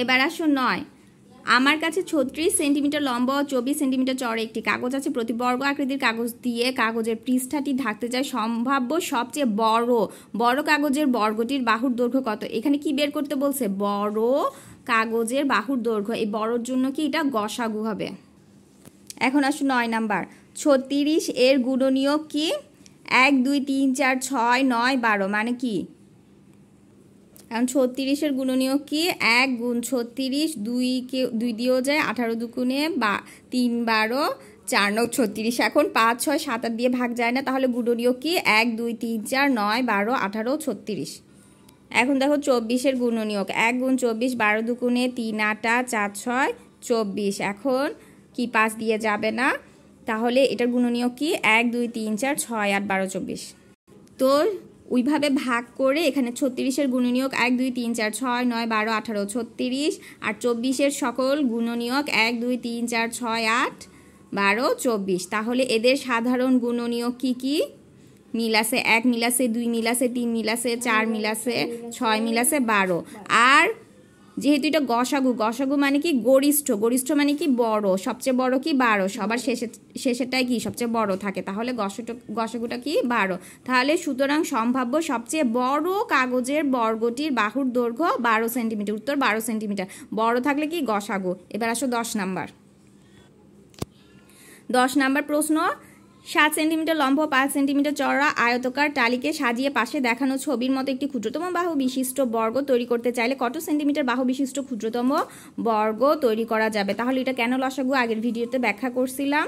এবার আসো 9। আমার কাছে 36 সেন্টিমিটার লম্বা ও 24 সেন্টিমিটার চওড়া একটি কাগজ আছে। প্রতি বর্গ আকৃতির কাগজ দিয়ে কাগজের পৃষ্ঠাটি ঢাকতে যায় সম্ভাব্য সবচেয়ে বড় কাগজের বর্গটির বাহুর দৈর্ঘ্য কত? এখানে কি বের করতে বলছে? বড় কাগজের বাহুর দৈর্ঘ্য। এই বড়র জন্য কি এটা গসাগু হবে। এখন আসো 9 নাম্বার। 36 এর গুণনীয়ক কি? 1 2 3 4 6 9 12 মানে কি? এখন 36-এর গুণনীয়ক কি? 1 গুণ 36, 2 দিয়েও যায়, 18 দুগুণে 3 12, 4 9 36। এখন 5 6 7 8 দিয়ে ভাগ যায় না, তাহলে গুণনীয়ক কি? 1 2 3 4 9 12 18 36। এখন দেখো 24-এর গুণনীয়ক 1 গুণ 24, 12 দুগুণে 3 8 4 6 24। এখন কি 5 দিয়ে যাবে না, তাহলে এটার গুণনীয়ক কি? 1 2 3 4 6 8 12 24। তো ওইভাবে ভাগ করে এখানে 36-এর গুণনীয়ক 1 2 3 4 6 9 12 18 36 আর 24-এর সকল গুণনীয়ক 1 2 3 4 6 8 12 24। তাহলে এদের সাধারণ গুণনীয়ক কি কি মিল আছে? 1 মিল আছে, 2 মিল আছে, 3 মিল আছে, 4 মিল আছে, 6 মিল আছে, 12। আর যেহেতু এটা গসাগু মানে কি? গরিষ্ঠ মানে কি? বড়। সবচেয়ে বড় কি? 12। সবার শেষেরটাই কি? সবচেয়ে বড় থাকে। তাহলে গসাগুটা কি? 12। তাহলে সুতরাং সম্ভাব্য সবচেয়ে বড় কাগজের বর্গটির বাহুর দৈর্ঘ্য 12 সেন্টিমিটার। উত্তর 12 সেন্টিমিটার। বড় থাকলে কি? গসাগু। এবার আসো 10 নাম্বার। 10 নাম্বার প্রশ্ন। 7 সেন্টিমিটার লম্বা 5 সেন্টিমিটার চওড়া আয়তকার টালিকে সাজিয়ে পাশে দেখানো ছবির মতো একটি ক্ষুদ্রতম বাহু বিশিষ্ট বর্গ তৈরি করতে চাইলে কত সেন্টিমিটার বাহু বিশিষ্ট ক্ষুদ্রতম বর্গ তৈরি করা যাবে? তাহলে এটা কেন লসাগু আগের ভিডিওতে ব্যাখ্যা করছিলাম।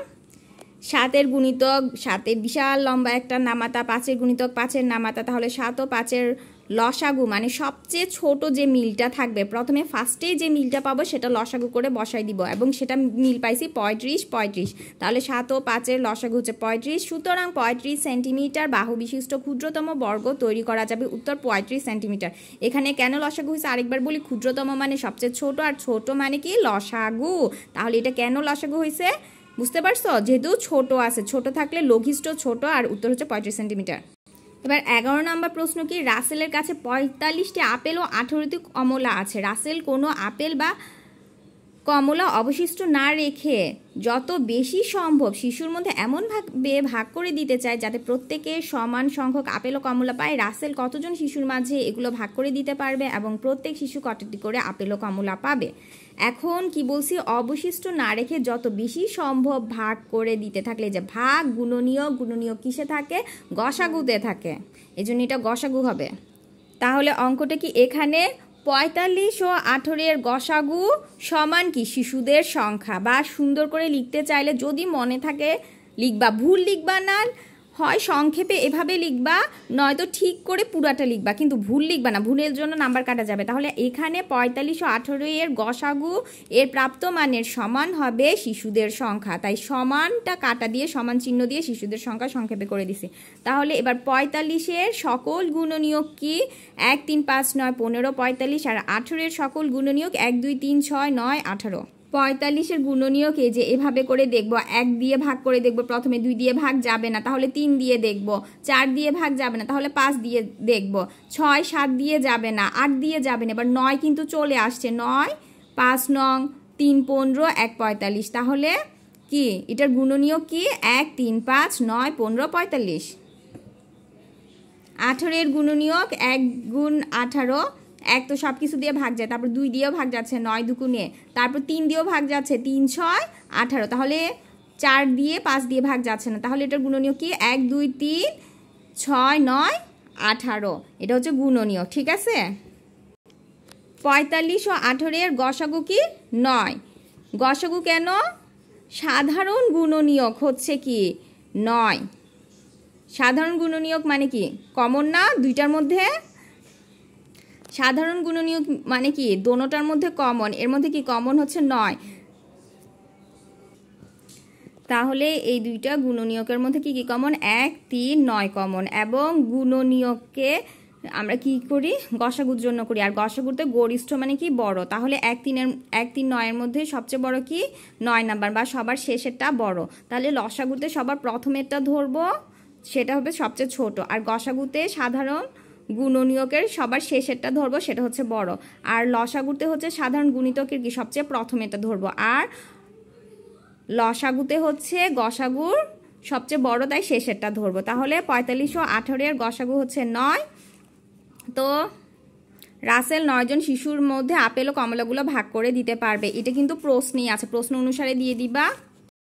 7-এর গুণিতক 7-এর বিশাল লম্বা একটা নামাতা, 5-এর গুণিতক 5-এর নামাতা, তাহলে 7 ও 5-এর লসাগু মানে সবচেয়ে ছোট যে মিলটা থাকবে, প্রথমে ফার্স্টেই যে মিলটা পাবো সেটা লসাগু করে বসাই দিব, এবং সেটা মিল পাইছি 35। তাহলে 7 ও 5-এর লসাগু হচ্ছে 35। সুতরাং 35 সেন্টিমিটার বাহু বিশিষ্ট ক্ষুদ্রতম বর্গ তৈরি করা যাবে। উত্তর 35 সেন্টিমিটার। এখানে কেন লসাগু হয়েছে আরেকবার বলি। ক্ষুদ্রতম মানে সবচেয়ে ছোট, আর ছোট মানে কি? লসাগু। তাহলে এটা কেন লসাগু হয়েছে বুঝতে পারছো? যেহেতু ছোট আছে, ছোট থাকলে লঘিষ্ঠ ছোট, আর উত্তর হচ্ছে 35 সেন্টিমিটার। এবার 11 নম্বর প্রশ্ন কি? রাসেলের কাছে 45টি আপেল ও 18টি কমলা আছে। রাসেল কোনো আপেল বা কমলা অবশিষ্ট না রেখে যত বেশি সম্ভব শিশুর মধ্যে এমনভাবে ভাগ করে দিতে চায় যাতে প্রত্যেকে সমান সংখ্যক আপেল ও কমলা পায়। রাসেল কতজন শিশুর মাঝে এগুলো ভাগ করে দিতে পারবে এবং প্রত্যেক শিশু কতটি করে আপেল ও কমলা পাবে? এখন কি বলছি? অবশিষ্ট না রেখে যত বেশি সম্ভব ভাগ করে দিতে থাকলে, যে ভাগ গুণনীয়ক কিসে থাকে? গসাগুতে থাকে। এজন্য এটা গসাগু হবে। তাহলে অঙ্কটা কি? এখানে 45 ও 18-এর গসাগু সমান কি? শিশুদের সংখ্যা। বা সুন্দর করে লিখতে চাইলে যদি মনে থাকে লিখবা, ভুল লিখবা না, হয় সংক্ষেপে এভাবে লিখবা, নয়তো ঠিক করে পুরাটা লিখবা, কিন্তু ভুল লিখবা না, ভুলের জন্য নাম্বার কাটা যাবে। তাহলে এখানে 45 ও 18-এর গসাগু এর প্রাপ্ত মানের সমান হবে শিশুদের সংখ্যা, তাই সমানটা কাটা দিয়ে সমান চিহ্ন দিয়ে শিশুদের সংখ্যা সংক্ষেপে করে দিছি। তাহলে এবার 45-এর সকল গুণনীয়ক কি? 1 3 5 9 15 45, আর 18-এর সকল গুণনীয়ক 1 2 3 6 9 18। 45-এর গুণনীয়ক এই যে এভাবে করে দেখব, 1 দিয়ে ভাগ করে দেখব, প্রথমে 2 দিয়ে ভাগ যাবে না, তাহলে 3 দিয়ে দেখব, 4 দিয়ে ভাগ যাবে না, তাহলে 5 দিয়ে দেখব, 6 7 দিয়ে যাবে না, 8 দিয়ে যাবে না, এবার 9 কিন্তু চলে আসছে, 9 5 9 3 15 1 45। তাহলে কি এটার গুণনীয়ক কি? 1 3 5 9 15 45। 18-এর গুণনীয়ক 1 গুণ 18, 1 তো সব কিছু দিয়ে ভাগ যায়, তারপর 2 দিয়েও ভাগ যাচ্ছে 9 দুগুণে, তারপর 3 দিয়েও ভাগ যাচ্ছে 3 6 18, তাহলে 4 দিয়ে 5 দিয়ে ভাগ যাচ্ছে না, তাহলে এটার গুণনীয়ক কি? 1 2 3 6 9 18। এটা হচ্ছে গুণনীয়ক। ঠিক আছে। 45 ও 18-এর গসাগু কি? 9। গসাগু কেন? সাধারণ গুণনীয়ক হচ্ছে কি? 9। সাধারণ গুণনীয়ক মানে কি? কমন না দুইটার মধ্যে? সাধারণ গুণনীয়ক মানে কি? দোনোটার মধ্যে কমন। এর মধ্যে কি কমন? হচ্ছে 9। তাহলে এই দুইটা গুণনীয়কের মধ্যে কি কি কমন? 1 3 9 কমন। এবং গুণনীয়ককে আমরা কি করি? গসাগুর জন্য করি। আর গসাগুতে গরিষ্ঠ মানে কি? বড়। তাহলে 1 3 9-এর মধ্যে সবচেয়ে বড় কি? 9 নাম্বার, বা সবার শেষেরটা বড়। তাহলে লসাগুতে সবার প্রথমেরটা ধরবো, সেটা হবে সবচেয়ে ছোট। আর গসাগুতে সাধারণ গুণনীয়কের সবার শেষেরটা ধরবো, সেটা হচ্ছে বড়। আর লসাগুতে হচ্ছে সাধারণ গুণিতকের কি সবচেয়ে প্রথমেটা ধরবো। আর লসাগুতে হচ্ছে গসাগুর সবচেয়ে বড়, তাই শেষেরটা ধরবো। তাহলে 45 ও 18 এর গসাগু হচ্ছে 9। তো রাসেল 9 জন শিশুর মধ্যে আপেল ও কমলাগুলো ভাগ করে দিতে পারবে। এটা কিন্তু প্রশ্নই আছে, প্রশ্ন অনুসারে দিয়ে দিবা।